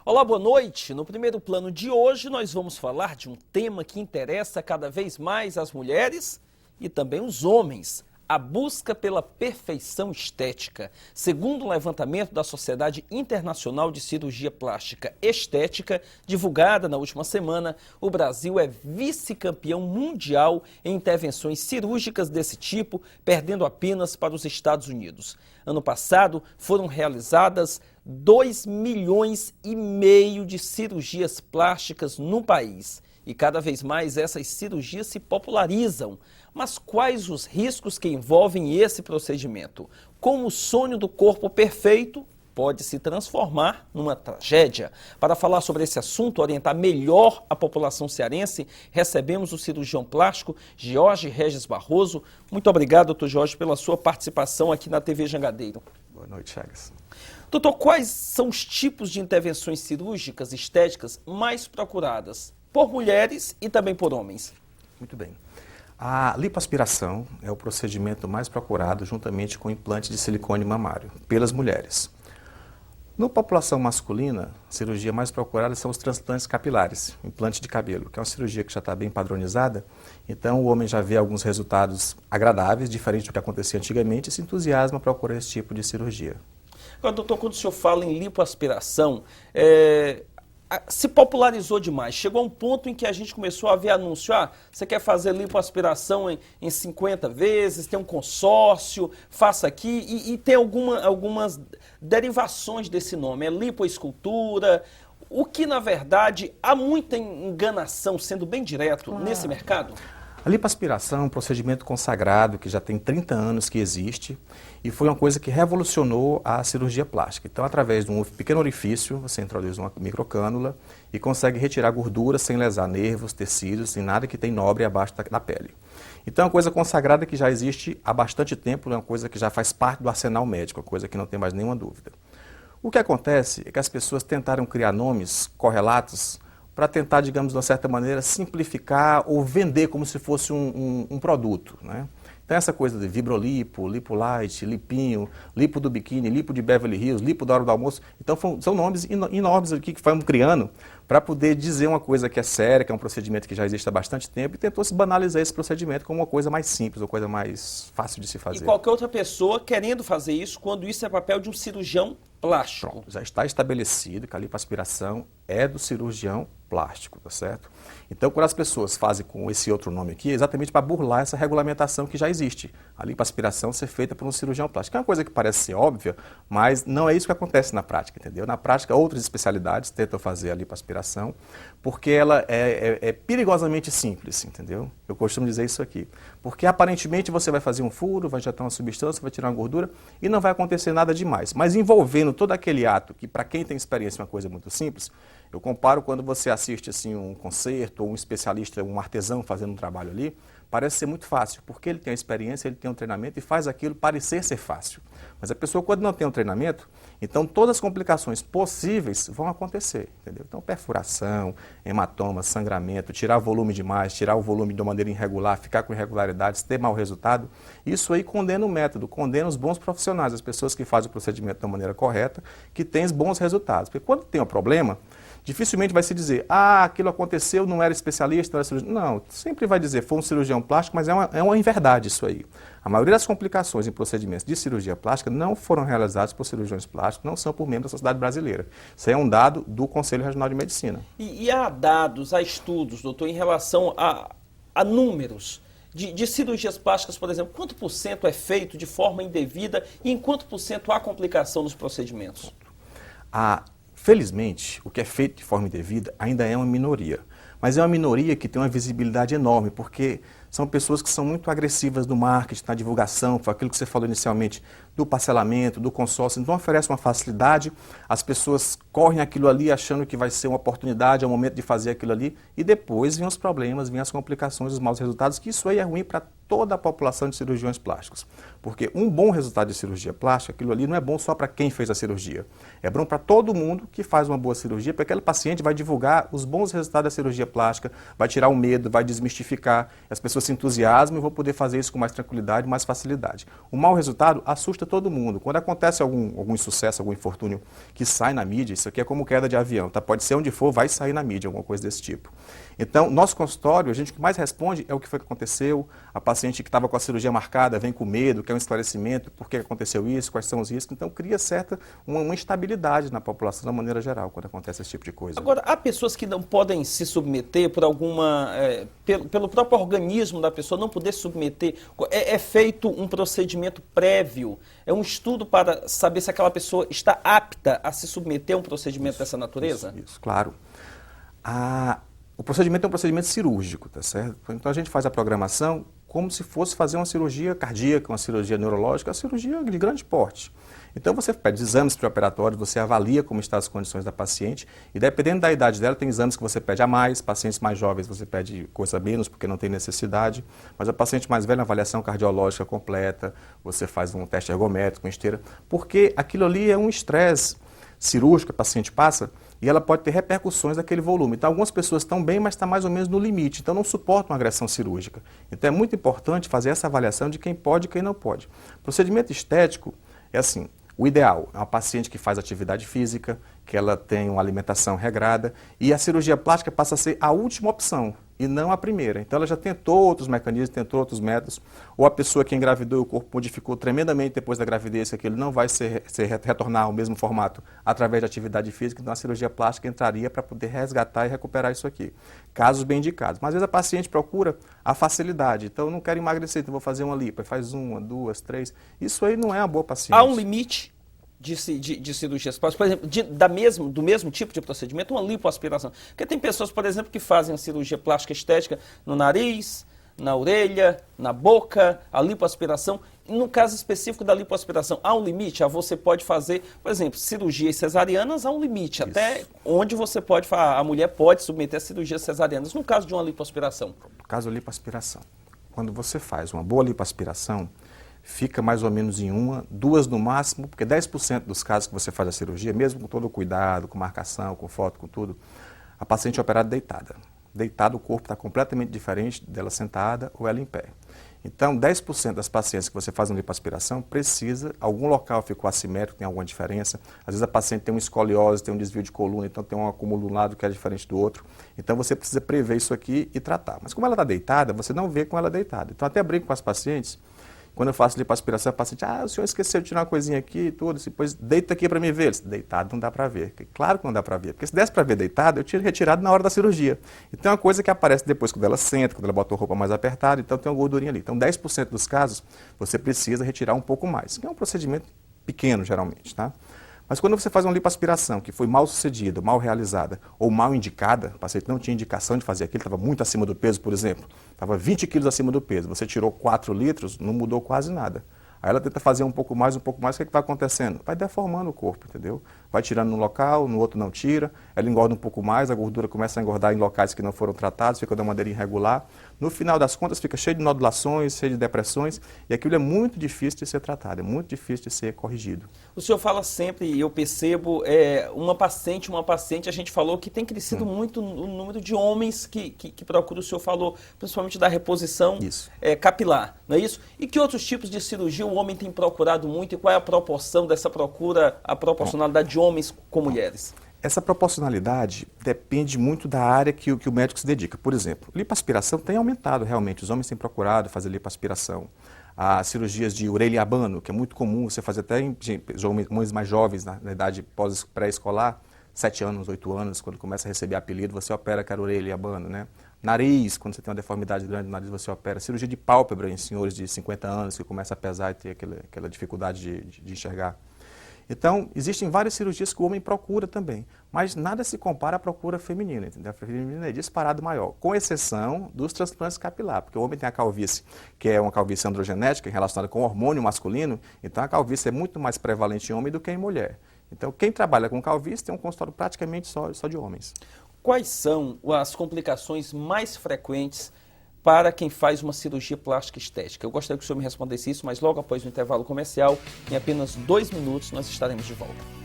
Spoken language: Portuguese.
Olá, boa noite. No primeiro plano de hoje, nós vamos falar de um tema que interessa cada vez mais as mulheres e também os homens: a busca pela perfeição estética. Segundo um levantamento da Sociedade Internacional de Cirurgia Plástica Estética, divulgada na última semana, o Brasil é vice-campeão mundial em intervenções cirúrgicas desse tipo, perdendo apenas para os Estados Unidos. Ano passado, foram realizadas 2,5 milhões de cirurgias plásticas no país. E cada vez mais essas cirurgias se popularizam. Mas quais os riscos que envolvem esse procedimento? Como o sonho do corpo perfeito pode se transformar numa tragédia? Para falar sobre esse assunto, orientar melhor a população cearense, recebemos o cirurgião plástico Jorge Regis Barroso. Muito obrigado, doutor Jorge, pela sua participação aqui na TV Jangadeiro. Boa noite, Chagas. Doutor, quais são os tipos de intervenções cirúrgicas estéticas mais procuradas por mulheres e também por homens? Muito bem. A lipoaspiração é o procedimento mais procurado juntamente com o implante de silicone mamário pelas mulheres. Na população masculina, a cirurgia mais procurada são os transplantes capilares, implante de cabelo, que é uma cirurgia que já está bem padronizada. Então o homem já vê alguns resultados agradáveis, diferente do que acontecia antigamente, e se entusiasma para procurar esse tipo de cirurgia. Agora, doutor, quando o senhor fala em lipoaspiração, se popularizou demais. Chegou a um ponto em que a gente começou a ver anúncio: você quer fazer lipoaspiração em 50 vezes, tem um consórcio, faça aqui, e tem algumas derivações desse nome, é lipoescultura, o que na verdade há muita enganação, sendo bem direto, nesse mercado? A lipoaspiração é um procedimento consagrado que já tem 30 anos que existe e foi uma coisa que revolucionou a cirurgia plástica. Então, através de um pequeno orifício, você introduz uma microcânula e consegue retirar gordura sem lesar nervos, tecidos e nada que tem nobre abaixo da pele. Então, é uma coisa consagrada que já existe há bastante tempo, é uma coisa que já faz parte do arsenal médico, uma coisa que não tem mais nenhuma dúvida. O que acontece é que as pessoas tentaram criar nomes correlatos para tentar, digamos, de uma certa maneira, simplificar ou vender como se fosse um produto, né? Então essa coisa de Vibrolipo, Lipolite, Lipinho, Lipo do Biquíni, Lipo de Beverly Hills, Lipo da hora do almoço, então são nomes enormes aqui que fomos criando para poder dizer uma coisa que é séria, que é um procedimento que já existe há bastante tempo, e tentou se banalizar esse procedimento como uma coisa mais simples, uma coisa mais fácil de se fazer. E qualquer outra pessoa querendo fazer isso, quando isso é papel de um cirurgião plástico. Pronto, já está estabelecido que a lipoaspiração é do cirurgião plástico, tá certo? Então, quando as pessoas fazem com esse outro nome aqui, é exatamente para burlar essa regulamentação que já existe. A lipoaspiração ser feita por um cirurgião plástico. É uma coisa que parece ser óbvia, mas não é isso que acontece na prática, entendeu? Na prática, outras especialidades tentam fazer a lipoaspiração, porque ela é perigosamente simples, entendeu? Eu costumo dizer isso aqui. Porque aparentemente você vai fazer um furo, vai injetar uma substância, vai tirar uma gordura e não vai acontecer nada demais. Mas envolvendo todo aquele ato, que para quem tem experiência é uma coisa muito simples, eu comparo quando você assiste assim, um concerto ou um especialista, um artesão fazendo um trabalho ali, parece ser muito fácil, porque ele tem a experiência, ele tem um treinamento e faz aquilo parecer ser fácil. Mas a pessoa, quando não tem um treinamento, então todas as complicações possíveis vão acontecer, entendeu? Então perfuração, hematoma, sangramento, tirar volume demais, tirar o volume de uma maneira irregular, ficar com irregularidades, ter mau resultado, isso aí condena o método, condena os bons profissionais, as pessoas que fazem o procedimento da maneira correta, que têm os bons resultados. Porque quando tem um problema, dificilmente vai se dizer: aquilo aconteceu, não era especialista, não era cirurgião. Não, sempre vai dizer, foi um cirurgião plástico, mas é uma inverdade isso aí. A maioria das complicações em procedimentos de cirurgia plástica não foram realizadas por cirurgiões plásticos, não são por membros da sociedade brasileira. Isso aí é um dado do Conselho Regional de Medicina. E há dados, há estudos, doutor, em relação a números de cirurgias plásticas, por exemplo, quanto por cento é feito de forma indevida e em quanto por cento há complicação nos procedimentos? Felizmente, o que é feito de forma indevida ainda é uma minoria, mas é uma minoria que tem uma visibilidade enorme, porque são pessoas que são muito agressivas no marketing, na divulgação, foi aquilo que você falou inicialmente, do parcelamento, do consórcio, então oferece uma facilidade, as pessoas correm aquilo ali achando que vai ser uma oportunidade, é o momento de fazer aquilo ali, e depois vêm os problemas, vêm as complicações, os maus resultados, que isso aí é ruim para toda a população de cirurgiões plásticos. Porque um bom resultado de cirurgia plástica, aquilo ali não é bom só para quem fez a cirurgia. É bom para todo mundo que faz uma boa cirurgia, porque aquele paciente vai divulgar os bons resultados da cirurgia plástica, vai tirar o medo, vai desmistificar, as pessoas se entusiasmam e vão poder fazer isso com mais tranquilidade, mais facilidade. O mau resultado assusta todo mundo. Quando acontece algum insucesso, algum infortúnio que sai na mídia, isso aqui é como queda de avião, tá? Pode ser onde for, vai sair na mídia, alguma coisa desse tipo. Então, nosso consultório, a gente que mais responde é o que foi que aconteceu, a paciente que estava com a cirurgia marcada vem com medo, quer um esclarecimento, por que aconteceu isso, quais são os riscos. Então, cria uma instabilidade na população, da maneira geral, quando acontece esse tipo de coisa. Agora, há pessoas que não podem se submeter por pelo próprio organismo da pessoa não poder se submeter. É feito um procedimento prévio, é um estudo para saber se aquela pessoa está apta a se submeter a um procedimento dessa natureza? Isso, claro. O procedimento é um procedimento cirúrgico, tá certo? Então a gente faz a programação como se fosse fazer uma cirurgia cardíaca, uma cirurgia neurológica, uma cirurgia de grande porte. Então você pede exames pré-operatórios, você avalia como estão as condições da paciente e dependendo da idade dela, tem exames que você pede a mais, pacientes mais jovens você pede coisa a menos porque não tem necessidade, mas a paciente mais velha, uma avaliação cardiológica completa, você faz um teste ergométrico, uma esteira, porque aquilo ali é um estresse cirúrgico que a paciente passa e ela pode ter repercussões daquele volume. Então, algumas pessoas estão bem, mas está mais ou menos no limite, então não suportam uma agressão cirúrgica. Então, é muito importante fazer essa avaliação de quem pode e quem não pode. Procedimento estético é assim, o ideal é uma paciente que faz atividade física, que ela tem uma alimentação regrada e a cirurgia plástica passa a ser a última opção e não a primeira. Então ela já tentou outros mecanismos, tentou outros métodos, ou a pessoa que engravidou e o corpo modificou tremendamente depois da gravidez, que ele não vai retornar ao mesmo formato através de atividade física, então a cirurgia plástica entraria para poder resgatar e recuperar isso aqui. Casos bem indicados. Mas às vezes a paciente procura a facilidade, então eu não quero emagrecer, então vou fazer uma lipo, faz uma, duas, três. Isso aí não é uma boa paciente. Há um limite de cirurgias plásticas, por exemplo, do mesmo tipo de procedimento, uma lipoaspiração. Porque tem pessoas, por exemplo, que fazem a cirurgia plástica estética no nariz, na orelha, na boca, a lipoaspiração. No caso específico da lipoaspiração, há um limite? Você pode fazer, por exemplo, cirurgias cesarianas, há um limite. Isso. Até onde você pode falar, a mulher pode submeter a cirurgias cesarianas. No caso de uma lipoaspiração? No caso da lipoaspiração, quando você faz uma boa lipoaspiração, fica mais ou menos em uma, duas no máximo, porque 10% dos casos que você faz a cirurgia, mesmo com todo o cuidado, com marcação, com foto, com tudo, a paciente é operada deitada. Deitada, o corpo está completamente diferente dela sentada ou ela em pé. Então, 10% das pacientes que você faz uma lipoaspiração precisa, algum local ficou assimétrico, tem alguma diferença. Às vezes a paciente tem uma escoliose, tem um desvio de coluna, então tem um acúmulo de um lado que é diferente do outro. Então você precisa prever isso aqui e tratar. Mas como ela está deitada, você não vê com ela deitada. Então até brinco com as pacientes. Quando eu faço lipoaspiração, a paciente, o senhor esqueceu de tirar uma coisinha aqui e tudo, depois deita aqui para me ver. Deitado não dá para ver. Claro que não dá para ver, porque se desse para ver deitado, eu tiro retirado na hora da cirurgia. Então é uma coisa que aparece depois quando ela senta, quando ela bota a roupa mais apertada, então tem uma gordurinha ali. Então 10% dos casos, você precisa retirar um pouco mais, que é um procedimento pequeno geralmente, tá? Mas quando você faz uma lipoaspiração que foi mal sucedida, mal realizada ou mal indicada, o paciente não tinha indicação de fazer aquilo, estava muito acima do peso, por exemplo, estava 20 quilos acima do peso, você tirou 4 litros, não mudou quase nada. Aí ela tenta fazer um pouco mais, o que vai acontecendo? Vai deformando o corpo, entendeu? Vai tirando num local, no outro não tira, ela engorda um pouco mais, a gordura começa a engordar em locais que não foram tratados, fica de uma maneira irregular. No final das contas, fica cheio de nodulações, cheio de depressões, e aquilo é muito difícil de ser tratado, é muito difícil de ser corrigido. O senhor fala sempre, e eu percebo, uma paciente, a gente falou que tem crescido muito o número de homens que procuram, o senhor falou, principalmente da reposição capilar, não é isso? E que outros tipos de cirurgia o homem tem procurado muito e qual é a proporção dessa procura, a proporcionalidade de homens com mulheres? Essa proporcionalidade depende muito da área que o médico se dedica. Por exemplo, lipoaspiração tem aumentado realmente, os homens têm procurado fazer lipoaspiração. As cirurgias de orelha abano, que é muito comum você fazer até em homens mais jovens, na idade pré-escolar, 7 anos, 8 anos, quando começa a receber apelido, você opera aquela orelha abano, né? Nariz, quando você tem uma deformidade grande no nariz, você opera. Cirurgia de pálpebra em senhores de 50 anos, que começa a pesar e ter aquela dificuldade de enxergar. Então, existem várias cirurgias que o homem procura também, mas nada se compara à procura feminina, entendeu? A feminina é disparado maior, com exceção dos transplantes capilar, porque o homem tem a calvície, que é uma calvície androgenética relacionada com o hormônio masculino, então a calvície é muito mais prevalente em homem do que em mulher. Então, quem trabalha com calvície tem um consultório praticamente só de homens. Quais são as complicações mais frequentes para quem faz uma cirurgia plástica estética? Eu gostaria que o senhor me respondesse isso, mas logo após o intervalo comercial, em apenas 2 minutos, nós estaremos de volta.